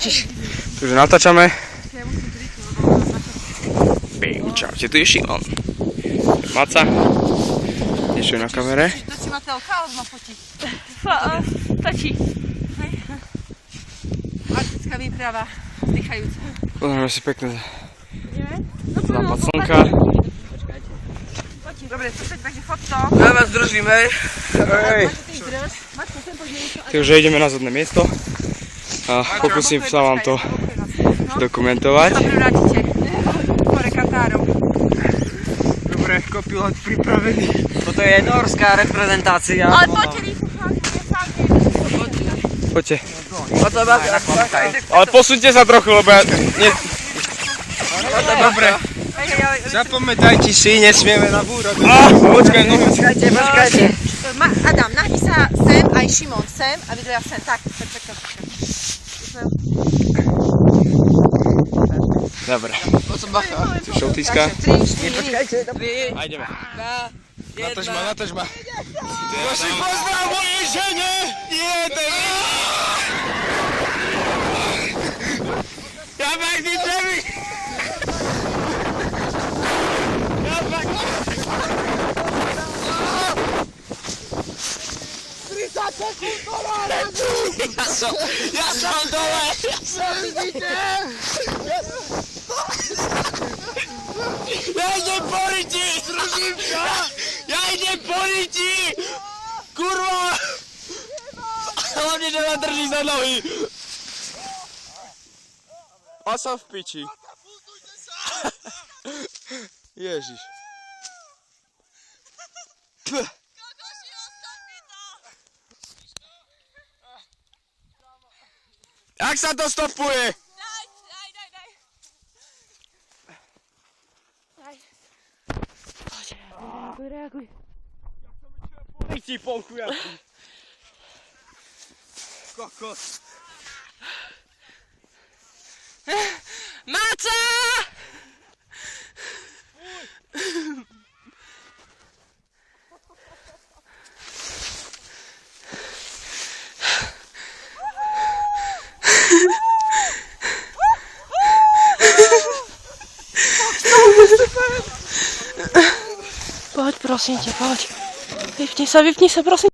točíš? Takže natáčame. Čaute, tu je Šimon. Maca. Ešte na kamere. Točí Mateľka, alebo ma fotí? Točí. Artická výprava, vzdychajúca. Pozrieme si pekne No, západ slnka. Dobre, takže fot to. Ja vás držím, hej. Takže ideme na zadné miesto. A pokúsim sa vám to dokumentovať. Dobre, vrátite. Hore Katárom. Dobre, kopilot pripravený. Toto je norská reprezentácia. Ale poďte, rýchlo, Poďte. Poďte. Ale posúďte sa trochu, lebo ja... Dobre. Zapamätajte si, nesmieme na búrok. Počkaj, no. Počkajte. Adam, nahni sa sem, aj Šimon sem a vy dvaja sem. Tak, počkaj. Dobre. Šoltíska. 3, 4, 3. A ideme. Natoč ma. Prosím, pozdrav mojej žene! Ja fakt nič nevím! Ja som dole! Ja idem po ryti! Ja idem po ryti! Kurva! Hlavne, že ma drží za nohy! A som v piči. Ježiš. Jak sa to stopuje? Daj. Reaguj. Ryti, polchujaký. Kokos. Maca! Poď, prosím ťa, poď. Vypni sa, prosím.